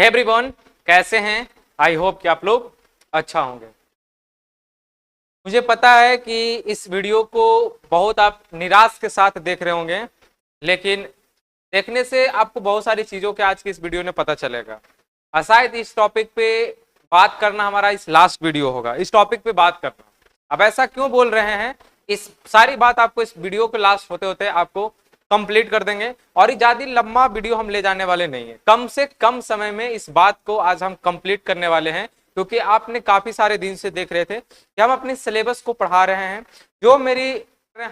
Hey everyone, कैसे हैं? I hope कि आप लोग अच्छा होंगे। मुझे पता है कि इस वीडियो को बहुत आप निराश के साथ देख रहे होंगे, लेकिन देखने से आपको बहुत सारी चीज़ों के आज की इस वीडियो में पता चलेगा। शायद इस टॉपिक पे बात करना हमारा इस लास्ट वीडियो होगा, इस टॉपिक पे बात करना। अब ऐसा क्यों बोल रहे हैं? इस सारी बात आपको इस वीडियो के लास्ट होते होते आपको कंप्लीट कर देंगे, और ज्यादा लंबा वीडियो हम ले जाने वाले नहीं है। कम से कम समय में इस बात को आज हम कंप्लीट करने वाले हैं, क्योंकि आपने काफी सारे दिन से देख रहे थे कि हम अपने सिलेबस को पढ़ा रहे हैं। जो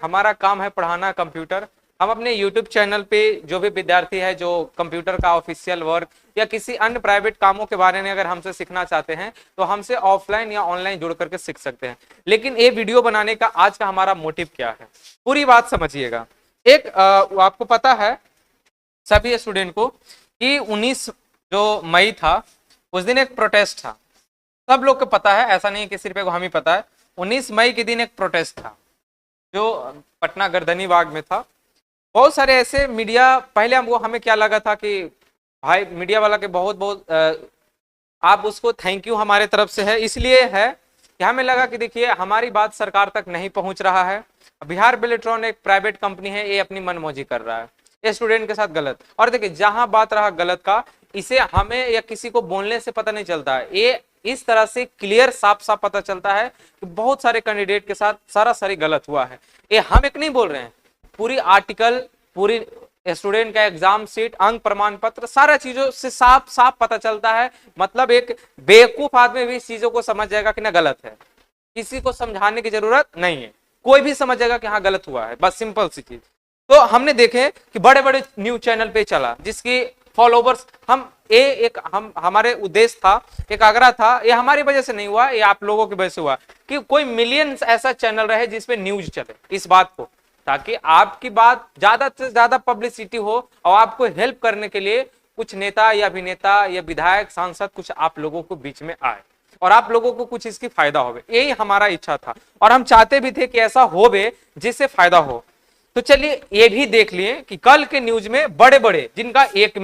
हमारा काम है पढ़ाना कंप्यूटर। हम अपने YouTube चैनल पे जो भी विद्यार्थी है जो कंप्यूटर का ऑफिशियल वर्क या किसी अन्य प्राइवेट कामों के बारे में अगर हमसे सीखना चाहते हैं तो हमसे ऑफलाइन या ऑनलाइन जुड़ करके सीख सकते हैं। लेकिन ये वीडियो बनाने का आज का हमारा मोटिव क्या है, पूरी बात समझिएगा। एक आपको पता है सभी स्टूडेंट को कि 19 जो मई था उस दिन एक प्रोटेस्ट था। सब लोग को पता है, ऐसा नहीं कि सिर्फ हम ही पता है। 19 मई के दिन एक प्रोटेस्ट था जो पटना गर्दनी बाग में था। बहुत सारे ऐसे मीडिया, पहले हमें क्या लगा था कि भाई मीडिया वाला के बहुत बहुत आप उसको थैंक यू हमारे तरफ से है, इसलिए है कि हमें लगा कि देखिए हमारी बात सरकार तक नहीं पहुंच रहा है। बिहार बेलेट्रॉन एक प्राइवेट कंपनी है, ये अपनी मनमौजी कर रहा है, ये स्टूडेंट के साथ गलत। और देखिए जहां बात रहा गलत का, इसे हमें या किसी को बोलने से पता नहीं चलता है, ये इस तरह से क्लियर साफ साफ पता चलता है कि बहुत सारे कैंडिडेट के साथ सारी गलत हुआ है। ये हम एक नहीं बोल रहे हैं, पूरी आर्टिकल, पूरी स्टूडेंट का एग्जाम सीट, अंक प्रमाण पत्र, सारा चीजों से साफ साफ पता चलता है। मतलब एक बेवकूफ आदमी भी इस चीजों को समझ जाएगा कि ना गलत है, किसी को समझाने की जरूरत नहीं है, कोई भी समझ जाएगा कि हाँ गलत हुआ है, बस सिंपल सी चीज। तो हमने देखे कि बड़े बड़े न्यूज चैनल पे चला जिसकी फॉलोवर्स हमारे उद्देश्य था, एक आग्रह था, ये हमारी वजह से नहीं हुआ, ये आप लोगों की वजह से हुआ कि कोई मिलियंस ऐसा चैनल रहे जिसपे न्यूज चले इस बात को, ताकि आपकी बात ज्यादा से ज्यादा पब्लिसिटी हो और आपको हेल्प करने के लिए कुछ नेता या अभिनेता या विधायक सांसद कुछ आप लोगों को बीच में आए और आप लोगों को कुछ इसकी फायदा हो। यही हमारा इच्छा था और हम चाहते भी थे कि ऐसा हो जिससे फायदा हो। तो चलिए ये भी देख लिए कि कल के न्यूज में बड़े बड़े जिनका 1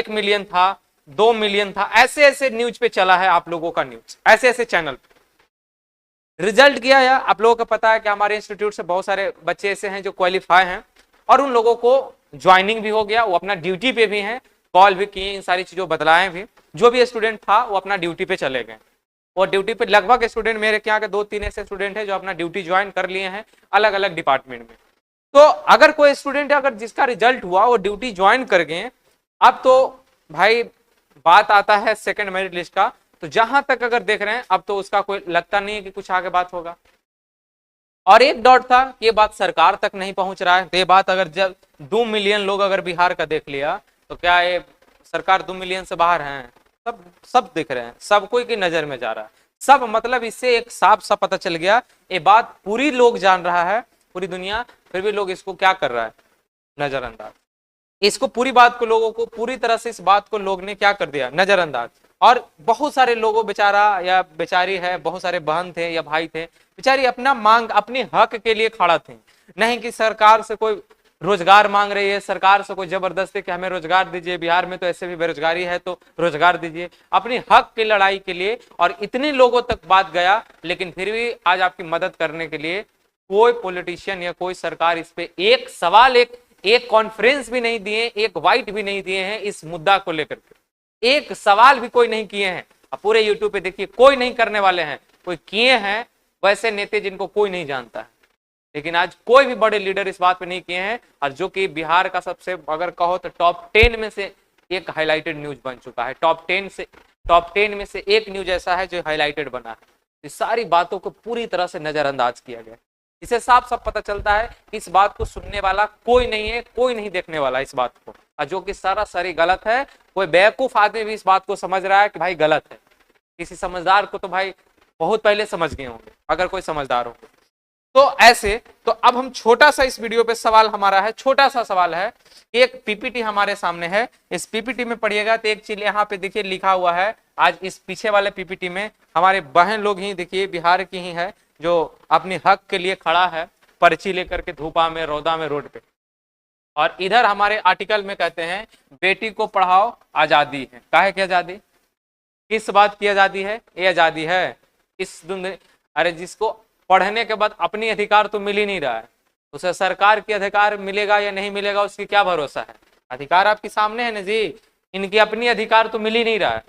मिलियन था, 2 मिलियन था, ऐसे ऐसे न्यूज पे चला है आप लोगों का न्यूज, ऐसे ऐसे चैनल पे। रिजल्ट किया है, आप लोगों को पता है कि हमारे इंस्टीट्यूट से बहुत सारे बच्चे ऐसे हैं जो क्वालिफाई हैं और उन लोगों को ज्वाइनिंग भी हो गया, वो अपना ड्यूटी पे भी हैं, कॉल भी किए, इन सारी चीजों बदलाए भी। जो भी स्टूडेंट था वो अपना ड्यूटी पे चले गए और ड्यूटी पे लगभग स्टूडेंट, मेरे यहाँ के 2-3 ऐसे स्टूडेंट हैं जो अपना ड्यूटी ज्वाइन कर लिए हैं अलग अलग डिपार्टमेंट में। तो अगर कोई स्टूडेंट अगर जिसका रिजल्ट हुआ वो ड्यूटी ज्वाइन कर गए, अब तो भाई बात आता है सेकंड मेरिट लिस्ट का, तो जहां तक अगर देख रहे हैं अब तो उसका कोई लगता नहीं है कि कुछ आगे बात होगा। और एक डॉट था कि ये बात सरकार तक नहीं पहुंच रहा है, तो ये बात अगर जब 2 मिलियन लोग अगर बिहार का देख लिया तो क्या ये सरकार 2 मिलियन से बाहर है? सब दिख रहे हैं, सब कोई की नजर में जा रहा है सब। मतलब इससे एक साफ साफ पता चल गया, ये बात पूरी लोग जान रहा है, पूरी दुनिया, फिर भी लोग इसको क्या कर रहा है, नजरअंदाज। इसको पूरी बात को, लोगों को पूरी तरह से इस बात को लोग ने क्या कर दिया, नजरअंदाज। और बहुत सारे लोगों, बेचारा या बेचारी है, बहुत सारे बहन थे या भाई थे, बेचारी अपना मांग, अपने हक के लिए खड़ा थे। नहीं कि सरकार से कोई रोजगार मांग रही है, सरकार से कोई जबरदस्ती कि हमें रोजगार दीजिए, बिहार में तो ऐसे भी बेरोजगारी है तो रोजगार दीजिए, अपने हक की लड़ाई के लिए। और इतने लोगों तक बात गया, लेकिन फिर भी आज आपकी मदद करने के लिए कोई पॉलिटिशियन या कोई सरकार इस पे एक सवाल, एक कॉन्फ्रेंस भी नहीं दिए, एक वाइट भी नहीं दिए हैं इस मुद्दा को लेकर के, एक सवाल भी कोई नहीं किए हैं। अब पूरे यूट्यूब पे देखिए कोई नहीं करने वाले हैं, कोई किए हैं वैसे नेता जिनको कोई नहीं जानता है, लेकिन आज कोई भी बड़े लीडर इस बात पे नहीं किए हैं। और जो कि बिहार का सबसे, अगर कहो तो टॉप 10 में से एक हाईलाइटेड न्यूज बन चुका है। टॉप 10 में से एक न्यूज ऐसा है जो हाईलाइटेड बना है। इस सारी बातों को पूरी तरह से नजरअंदाज किया गया। इसे साफ साफ पता चलता है कि इस बात को सुनने वाला कोई नहीं है, कोई नहीं देखने वाला इस बात को, और जो कि सारी गलत है। कोई बेवकूफ आदमी भी इस बात को समझ रहा है कि भाई गलत है। किसी समझदार को तो भाई बहुत पहले समझ गए होंगे, अगर कोई समझदार हो तो। ऐसे तो अब हम छोटा सा इस वीडियो पे सवाल हमारा है, छोटा सा सवाल है। एक पीपीटी हमारे सामने है, इस पीपीटी में पढ़िएगा तो एक चीज यहाँ पे देखिए लिखा हुआ है। आज इस पीछे वाले पीपीटी में हमारे बहन लोग ही देखिए, बिहार की ही है, जो अपने हक के लिए खड़ा है, पर्ची लेकर के धूपा में, रौदा में, रोड पे। और इधर हमारे आर्टिकल में कहते हैं बेटी को पढ़ाओ आजादी है। काहे की आजादी, किस बात की आजादी है, ये आजादी है इस दुनिया। अरे जिसको पढ़ने के बाद अपनी अधिकार तो मिल ही नहीं रहा है, उसे सरकार की अधिकार मिलेगा या नहीं मिलेगा उसकी क्या भरोसा है। अधिकार आपके सामने है ना जी, इनकी अपनी अधिकार तो मिल ही नहीं रहा है।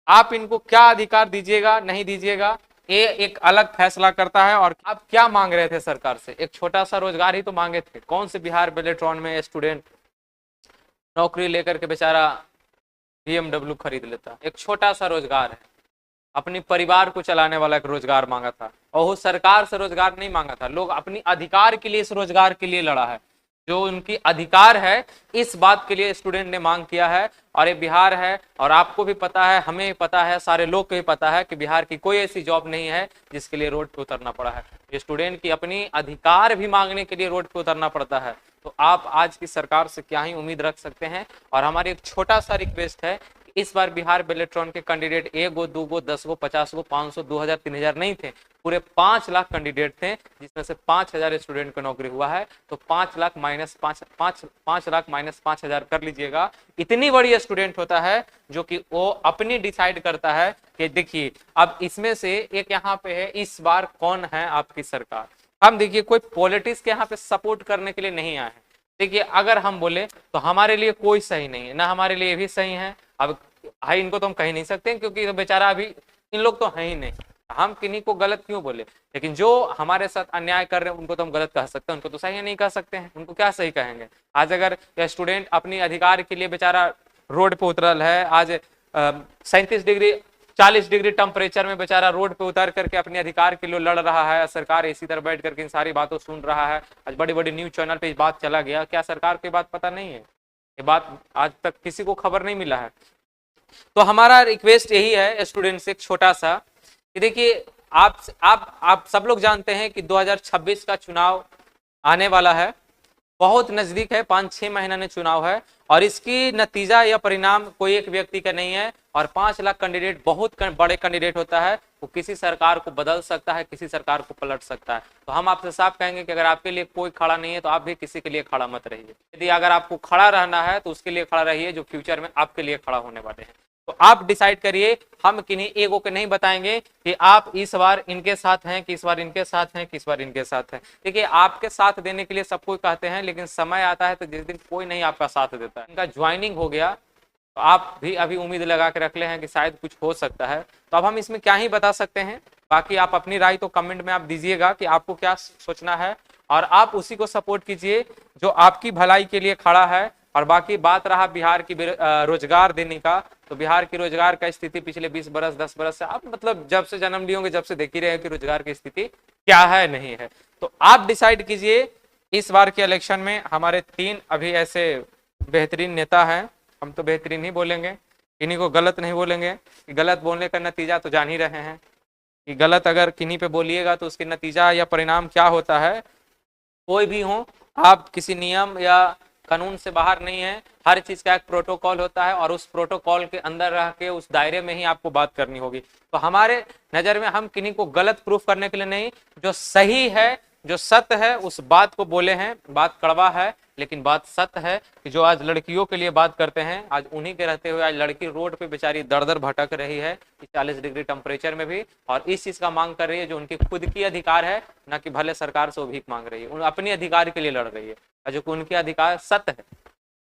आप इनको क्या अधिकार दीजिएगा नहीं दीजिएगा ये एक अलग फैसला करता है। और आप क्या मांग रहे थे सरकार से, एक छोटा सा रोजगार ही तो मांगे थे। कौन से बिहार बेलेट्रॉन में स्टूडेंट नौकरी लेकर के बेचारा BMW खरीद लेता, एक छोटा सा रोजगार है, अपनी परिवार को चलाने वाला एक रोजगार मांगा था। और वो सरकार से रोजगार नहीं मांगा था, लोग अपनी अधिकार के लिए इस रोजगार के लिए लड़ा है, जो उनकी अधिकार है इस बात के लिए स्टूडेंट ने मांग किया है। और ये बिहार है, और आपको भी पता है, हमें भी पता है, सारे लोग को भी पता है कि बिहार की कोई ऐसी जॉब नहीं है जिसके लिए रोड पे उतरना पड़ा है। ये स्टूडेंट की अपनी अधिकार भी मांगने के लिए रोड पे उतरना पड़ता है। तो आप आज की सरकार से क्या ही उम्मीद रख सकते हैं। और हमारी एक छोटा सा रिक्वेस्ट है, इस बार बिहार बेलेट्रॉन के कैंडिडेट 1 गो 2 गो 10 गो 50 गो 500 2000 3000 नहीं थे, पूरे 5 लाख कैंडिडेट थे, जिसमें से 5000 स्टूडेंट को नौकरी हुआ है। तो 5 लाख माइनस 5 लाख माइनस 5000 कर लीजिएगा। इतनी बड़ी स्टूडेंट होता है जो कि वो अपनी डिसाइड करता है कि देखिए अब इसमें से एक यहाँ पे है, इस बार कौन है आपकी सरकार। हम देखिए कोई पॉलिटिक्स के यहाँ पे सपोर्ट करने के लिए नहीं आए हैं। देखिए अगर हम बोले तो हमारे लिए कोई सही नहीं है, ना हमारे लिए भी सही है। अब भाई इनको तो हम कह नहीं सकते क्योंकि तो बेचारा अभी इन लोग तो है ही नहीं, हम किन्हीं को गलत क्यों बोले। लेकिन जो हमारे साथ अन्याय कर रहे हैं उनको तो हम गलत कह सकते हैं, उनको तो सही नहीं कह सकते हैं, उनको क्या सही कहेंगे। आज अगर यह स्टूडेंट अपनी अधिकार के लिए बेचारा रोड पे उतरल है, आज 37 डिग्री 40 डिग्री टेम्परेचर में बेचारा रोड पे उतर करके अपने अधिकार के लिए लड़ रहा है, सरकार इसी तरह बैठ करके इन सारी बातों सुन रहा है। आज बड़ी बड़ी न्यूज चैनल पे इस बात चला गया, क्या सरकार को बात पता नहीं है? ये बात आज तक किसी को खबर नहीं मिला है। तो हमारा रिक्वेस्ट यही है स्टूडेंट से, एक छोटा सा कि देखिए आप सब लोग जानते हैं कि 2026 का चुनाव आने वाला है, बहुत नजदीक है, 5-6 महीना में चुनाव है। और इसकी नतीजा या परिणाम कोई एक व्यक्ति का नहीं है। और 5 लाख कैंडिडेट बहुत बड़े कैंडिडेट होता है, वो किसी सरकार को बदल सकता है, किसी सरकार को पलट सकता है। तो हम आपसे साफ कहेंगे कि अगर आपके लिए कोई खड़ा नहीं है तो आप भी किसी के लिए खड़ा मत रहिए। यदि अगर आपको खड़ा रहना है तो उसके लिए खड़ा रहिए जो फ्यूचर में आपके लिए खड़ा होने वाले हैं। तो आप डिसाइड करिए, हम किन्हीं एगो के नहीं बताएंगे कि आप इस बार इनके साथ हैं कि इस बार इनके साथ हैं कि इस बार इनके साथ हैं। देखिए आपके साथ देने के लिए सब कोई कहते हैं, लेकिन समय आता है तो जिस दिन कोई नहीं आपका साथ देता है, इनका ज्वाइनिंग हो गया तो आप भी अभी उम्मीद लगा के रख ले हैं कि शायद कुछ हो सकता है। तो अब हम इसमें क्या ही बता सकते हैं, बाकी आप अपनी राय तो कमेंट में आप दीजिएगा कि आपको क्या सोचना है, और आप उसी को सपोर्ट कीजिए जो आपकी भलाई के लिए खड़ा है। और बाकी बात रहा बिहार की रोजगार देने का, तो बिहार की रोजगार का स्थिति पिछले 20 बरस 10 बरस से आप मतलब जब से जन्म लिए होंगे जब से देख ही रहे हैं कि रोजगार की स्थिति क्या है नहीं है। तो आप डिसाइड कीजिए। इस बार के इलेक्शन में हमारे 3 अभी ऐसे बेहतरीन नेता हैं, हम तो बेहतरीन ही बोलेंगे, इन्हीं को गलत नहीं बोलेंगे। गलत बोलने का नतीजा तो जान ही रहे हैं कि गलत अगर किन्हीं पे बोलिएगा तो उसके नतीजा या परिणाम क्या होता है। कोई भी हो, आप किसी नियम या कानून से बाहर नहीं है, हर चीज का एक प्रोटोकॉल होता है और उस प्रोटोकॉल के अंदर रह के उस दायरे में ही आपको बात करनी होगी। तो हमारे नजर में हम किन्हीं को गलत प्रूफ करने के लिए नहीं, जो सही है जो सत्य है उस बात को बोले हैं। बात कड़वा है लेकिन बात सत्य है कि जो आज लड़कियों के लिए बात करते हैं, आज उन्हीं के रहते हुए आज लड़की रोड पे बेचारी दर दर भटक रही है 40 डिग्री टेम्परेचर में भी, और इस चीज का मांग कर रही है जो उनकी खुद की अधिकार है, ना कि भले सरकार से वो भीख मांग रही है, उन अपने अधिकार के लिए लड़ रही है, और जो उनके अधिकार सत्य है।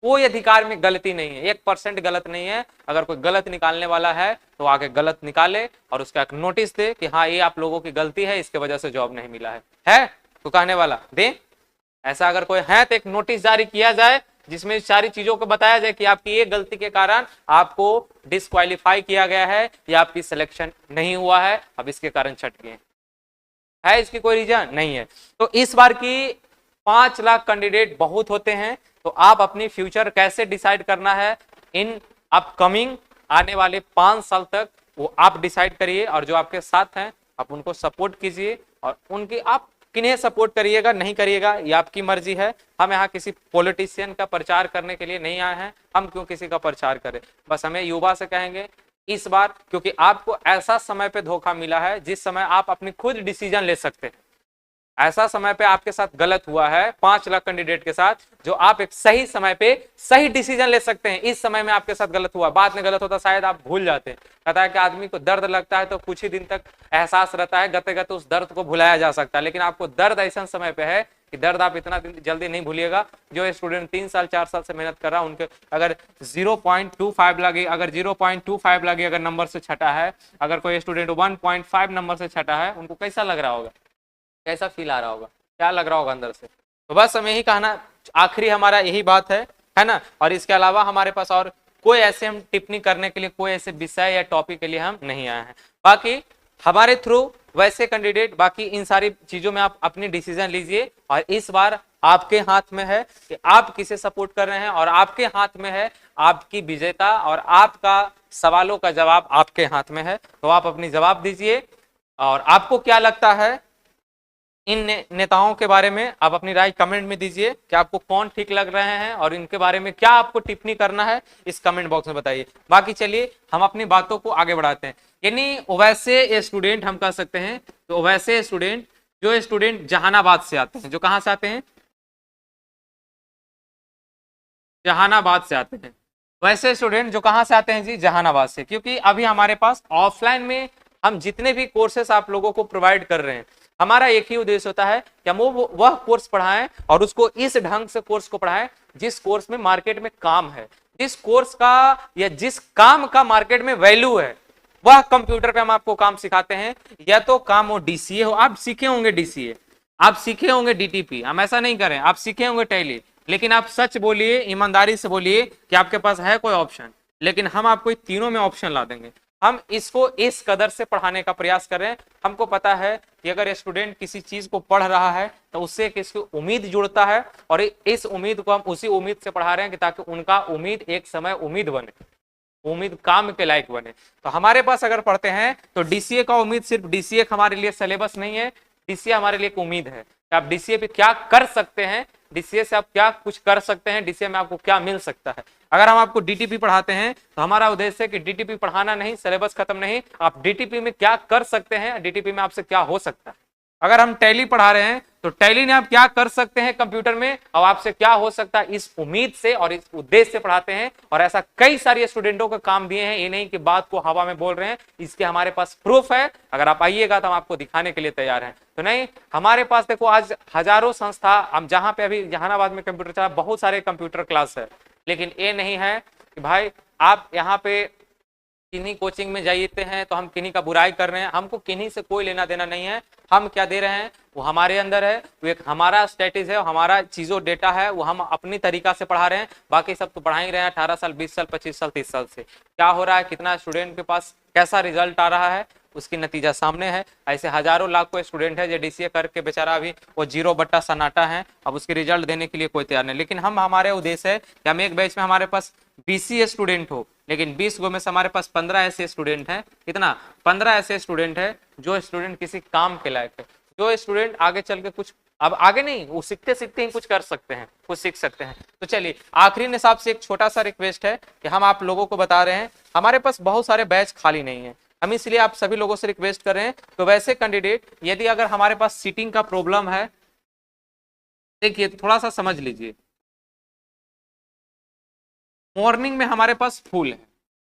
कोई अधिकार में गलती नहीं है, 1% गलत नहीं है। अगर कोई गलत निकालने वाला है तो आगे गलत निकाले और उसका एक नोटिस दे कि हाँ ये आप लोगों की गलती है, इसके वजह से जॉब नहीं मिला है तो कहने वाला दे। ऐसा अगर कोई है तो एक नोटिस जारी किया जाए जिसमें सारी चीजों को बताया जाए कि आपकी ये गलती के कारण आपको डिस्क्वालीफाई किया गया है या आपकी सिलेक्शन नहीं हुआ है, अब इसके कारण छट गए है, इसकी कोई रीजन नहीं है। तो इस बार की 5 लाख कैंडिडेट बहुत होते हैं, तो आप अपनी फ्यूचर कैसे डिसाइड करना है इन अपकमिंग आने वाले 5 साल तक वो आप डिसाइड करिए, और जो आपके साथ हैं आप उनको सपोर्ट कीजिए, और उनकी आप किन्हें सपोर्ट करिएगा नहीं करिएगा ये आपकी मर्जी है। हम यहाँ किसी पॉलिटिशियन का प्रचार करने के लिए नहीं आए हैं, हम क्यों किसी का प्रचार करें। बस हमें युवा से कहेंगे इस बार, क्योंकि आपको ऐसा समय पे धोखा मिला है जिस समय आप अपनी खुद डिसीजन ले सकते हैं, ऐसा समय पे आपके साथ गलत हुआ है 5 लाख कैंडिडेट के साथ, जो आप एक सही समय पे सही डिसीजन ले सकते हैं। इस समय में आपके साथ गलत हुआ, बाद में गलत होता शायद आप भूल जाते। कहता है कि आदमी को दर्द लगता है तो कुछ ही दिन तक एहसास रहता है, गते गते उस दर्द को भुलाया जा सकता है, लेकिन आपको दर्द ऐसा समय पे है कि दर्द आप इतना जल्दी नहीं भूलिएगा। जो स्टूडेंट 3 साल 4 साल से मेहनत कर रहा है, उनके अगर 0.25 लगे, अगर 0.25 लगे अगर नंबर से छटा है, अगर कोई स्टूडेंट 1.5 नंबर से छटा है, उनको कैसा लग रहा होगा, कैसा फील आ रहा होगा, क्या लग रहा होगा अंदर से। तो बस हमें यही कहना, आखिरी हमारा यही बात है ना। और इसके अलावा हमारे पास और कोई ऐसे हम टिप्पणी करने के लिए, कोई ऐसे विषय या टॉपिक के लिए हम नहीं आए हैं। बाकी हमारे थ्रू वैसे कैंडिडेट, बाकी इन सारी चीजों में आप अपनी डिसीजन लीजिए, और इस बार आपके हाथ में है कि आप किसे सपोर्ट कर रहे हैं, और आपके हाथ में है आपकी विजेता, और आपका सवालों का जवाब आपके हाथ में है। तो आप अपनी जवाब दीजिए, और आपको क्या लगता है इन नेताओं के बारे में, आप अपनी राय कमेंट में दीजिए कि आपको कौन ठीक लग रहे हैं, और इनके बारे में क्या आपको टिप्पणी करना है, इस कमेंट बॉक्स में बताइए। बाकी चलिए हम अपनी बातों को आगे बढ़ाते हैं। यानी वैसे स्टूडेंट हम कह सकते हैं, तो वैसे स्टूडेंट जो स्टूडेंट जहानाबाद से आते हैं, जो कहां से आते हैं, जहानाबाद से आते हैं, वैसे स्टूडेंट जो कहां से आते हैं जी, जहानाबाद से। क्योंकि अभी हमारे पास ऑफलाइन में हम जितने भी कोर्सेस आप लोगों को प्रोवाइड कर रहे हैं, हमारा एक ही उद्देश्य होता है कि हम वह कोर्स पढ़ाएं, और उसको इस ढंग से कोर्स को पढ़ाएं जिस कोर्स में मार्केट में काम है, जिस कोर्स का या जिस काम का मार्केट में वैल्यू है, वह कंप्यूटर पे हम आपको काम सिखाते हैं। या तो काम हो डीसीए हो, आप सीखे होंगे डीसीए, आप सीखे होंगे डीटीपी, हम ऐसा नहीं करें, आप सीखे होंगे टैली, लेकिन आप सच बोलिए, ईमानदारी से बोलिए कि आपके पास है कोई ऑप्शन, लेकिन हम आपको तीनों में ऑप्शन ला देंगे। हम इसको इस कदर से पढ़ाने का प्रयास कर रहे हैं। हमको पता है कि अगर स्टूडेंट किसी चीज को पढ़ रहा है तो उससे किसकी उम्मीद जुड़ता है, और इस उम्मीद को हम उसी उम्मीद से पढ़ा रहे हैं कि ताकि उनका उम्मीद एक समय उम्मीद बने, उम्मीद काम के लायक बने। तो हमारे पास अगर पढ़ते हैं तो डीसीए का उम्मीद सिर्फ डीसीए हमारे लिए सिलेबस नहीं है, डीसीए हमारे लिए एक उम्मीद है कि आप डीसीए पे क्या कर सकते हैं, डीसीए से आप क्या कुछ कर सकते हैं, डीसीए में आपको क्या मिल सकता है। अगर हम आपको डीटीपी पढ़ाते हैं तो हमारा उद्देश्य है कि डीटीपी पढ़ाना नहीं, सिलेबस खत्म नहीं, आप डीटीपी में क्या कर सकते हैं, डीटीपी में आपसे क्या हो सकता है। अगर हम टैली पढ़ा रहे हैं तो टैली ने आप क्या कर सकते हैं कंप्यूटर में, और आपसे क्या हो सकता है, इस उम्मीद से और इस उद्देश्य से पढ़ाते हैं। और ऐसा कई सारे स्टूडेंटों को काम दिए हैं, ये नहीं कि बात को हवा में बोल रहे हैं, इसके हमारे पास प्रूफ है। अगर आप आइएगा तो हम आपको दिखाने के लिए तैयार हैं। तो नहीं, हमारे पास देखो आज हजारों संस्था, हम जहां पे अभी जहानाबाद में कंप्यूटर चला, बहुत सारे कंप्यूटर क्लास है, लेकिन ये नहीं है कि भाई आप यहाँ पे किन्हीं कोचिंग में जाते हैं तो हम किन्हीं का बुराई कर रहे हैं। हमको किन्हीं से कोई लेना देना नहीं है। हम क्या दे रहे हैं वो हमारे अंदर है, वो एक हमारा स्टेटस है, हमारा चीजों डेटा है, वो हम अपनी तरीका से पढ़ा रहे हैं। बाकी सब तो पढ़ा ही रहे हैं 18 साल 20 साल 25 साल 30 साल से। क्या हो रहा है, कितना स्टूडेंट के पास कैसा रिजल्ट आ रहा है, उसकी नतीजा सामने है। ऐसे हजारों लाखों स्टूडेंट है जो डीसीए करके बेचारा अभी वो 0 सन्नाटा है, अब उसके रिजल्ट देने के लिए कोई तैयार नहीं। लेकिन हम, हमारे उद्देश्य है कि हम एक बैच में हमारे पास 20 स्टूडेंट हो, लेकिन 20 गो में से हमारे पास 15 ऐसे स्टूडेंट हैं। कितना, 15 ऐसे स्टूडेंट है जो स्टूडेंट किसी काम के लायक है, जो स्टूडेंट आगे चल के कुछ, अब आगे नहीं, वो सीखते सीखते ही कुछ कर सकते हैं, कुछ सीख सकते हैं। तो चलिए आखिरी हिसाब से एक छोटा सा रिक्वेस्ट है कि हम आप लोगों को बता रहे हैं हमारे पास बहुत सारे बैच खाली नहीं है, हम इसलिए आप सभी लोगों से रिक्वेस्ट कर रहे हैं। तो वैसे कैंडिडेट यदि अगर हमारे पास सीटिंग का प्रॉब्लम है, देखिए थोड़ा सा समझ लीजिए, मॉर्निंग में हमारे पास फुल है,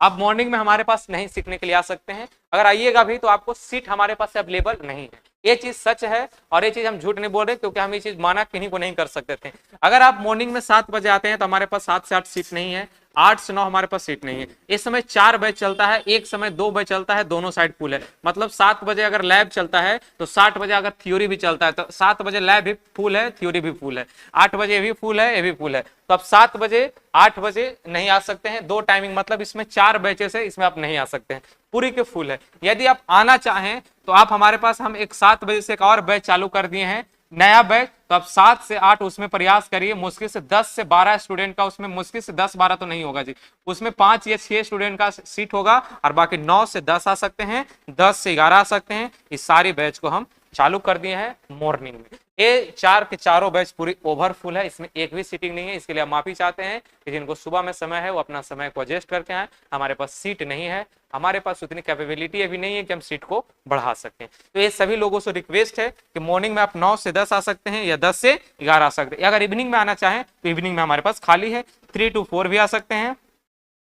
आप मॉर्निंग में हमारे पास नहीं सीखने के लिए आ सकते हैं। अगर आइएगा भी तो आपको सीट हमारे पास अवेलेबल नहीं है, ये चीज सच है, और ये चीज हम झूठ नहीं बोल रहे, क्योंकि हम ये चीज माना किन्हीं को नहीं कर सकते थे। अगर आप मॉर्निंग में 7 बजे आते हैं तो हमारे पास 7 से 8 सीट नहीं है, 8 से 9 हमारे पास सीट नहीं है। इस समय 4 बैच चलता है, एक समय 2 बैच चलता है, दोनों साइड फुल है। मतलब 7 बजे अगर लैब चलता है तो 7 बजे अगर थ्योरी भी चलता है तो 7 बजे लैब भी फुल है, थ्योरी भी फुल है, 8 बजे भी फुल है, ये भी फुल है। तो आप 7 बजे 8 बजे नहीं आ सकते हैं, 2 टाइमिंग, मतलब इसमें 4 बैचेस है, इसमें आप नहीं आ सकते हैं, पूरी के फुल है। यदि आप आना चाहें तो आप हमारे पास, हम एक 7 बजे से एक और बैच चालू कर दिए हैं, नया बैच। तो आप 7 से 8 उसमें प्रयास करिए, मुश्किल से 10 से 12 स्टूडेंट का, उसमें मुश्किल से 10-12 तो नहीं होगा जी, उसमें 5 या 6 स्टूडेंट का सीट होगा, और बाकी 9 से 10 आ सकते हैं, 10 से 11 आ सकते हैं। इस सारी बैच को हम चालू कर दिए हैं मॉर्निंग में। ये 4 के चारों बैच पूरी ओवरफुल है, इसमें एक भी सीटिंग नहीं है। इसके लिए हम माफी चाहते हैं कि जिनको सुबह में समय है वो अपना समय को एडजस्ट करके आए। हमारे पास सीट नहीं है, हमारे पास उतनी कैपेबिलिटी अभी नहीं है कि हम सीट को बढ़ा सकें। तो ये सभी लोगों से रिक्वेस्ट है कि मॉर्निंग में आप 9 से 10 आ सकते हैं या 10 से 11 आ सकते हैं। अगर इवनिंग में आना चाहें तो इवनिंग में हमारे पास खाली है, 3 to 4 भी आ सकते हैं,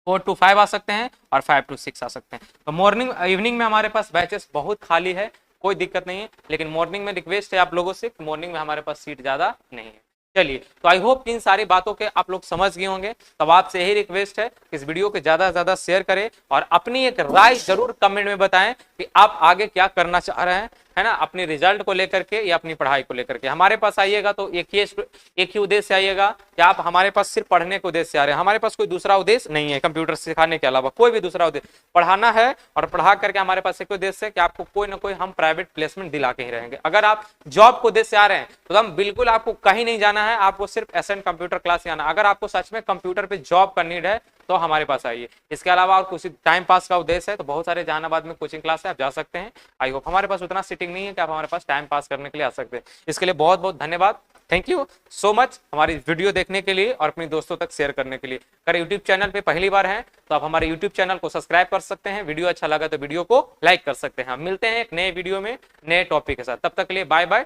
4 to 5 आ सकते हैं और 5 to 6 आ सकते हैं। तो मॉर्निंग इवनिंग में हमारे पास बैचेस बहुत खाली है, कोई दिक्कत नहीं है, लेकिन मॉर्निंग में रिक्वेस्ट है आप लोगों से, मॉर्निंग में हमारे पास सीट ज्यादा नहीं है। चलिए, तो आई होप इन सारी बातों के आप लोग समझ गए होंगे। तब आपसे यही रिक्वेस्ट है कि इस वीडियो को ज्यादा से ज्यादा शेयर करें और अपनी एक राय जरूर कमेंट में बताएं कि आप आगे क्या करना चाह रहे हैं, है ना, अपने रिजल्ट को लेकर के या अपनी पढ़ाई को लेकर के। हमारे पास आइएगा तो एक ही उद्देश्य से आइएगा कि आप हमारे पास सिर्फ पढ़ने के उद्देश्य से आ रहे हैं। हमारे पास कोई दूसरा उद्देश्य नहीं है, कंप्यूटर सिखाने के अलावा कोई भी दूसरा उद्देश्य पढ़ाना है। और पढ़ा करके हमारे पास एक उद्देश्य है कि आपको कोई ना कोई हम प्राइवेट प्लेसमेंट दिला के ही रहेंगे। अगर आप जॉब को उद्देश्य से आ रहे हैं तो हम बिल्कुल आपको कहीं नहीं जाना है, आपको सिर्फ एसएन कंप्यूटर क्लास आना। अगर आपको सच में कंप्यूटर पे जॉब का नीड है तो हमारे पास आइए। इसके अलावा और कुछ टाइम पास का उद्देश्य है तो बहुत सारे जहानाबाद में कोचिंग क्लास है, आप जा सकते हैं। आई होप हमारे पास उतना सीटिंग नहीं है कि आप हमारे पास टाइम पास करने के लिए आ सकते हैं। इसके लिए बहुत बहुत धन्यवाद, थैंक यू सो मच हमारी वीडियो देखने के लिए और अपने दोस्तों तक शेयर करने के लिए। अगर यूट्यूब चैनल पे पहली बार हैं तो आप हमारे यूट्यूब चैनल को सब्सक्राइब कर सकते हैं। वीडियो अच्छा लगा तो वीडियो को लाइक कर सकते हैं। हम मिलते हैं एक नए वीडियो में नए टॉपिक के साथ, तब तक के लिए बाय बाय,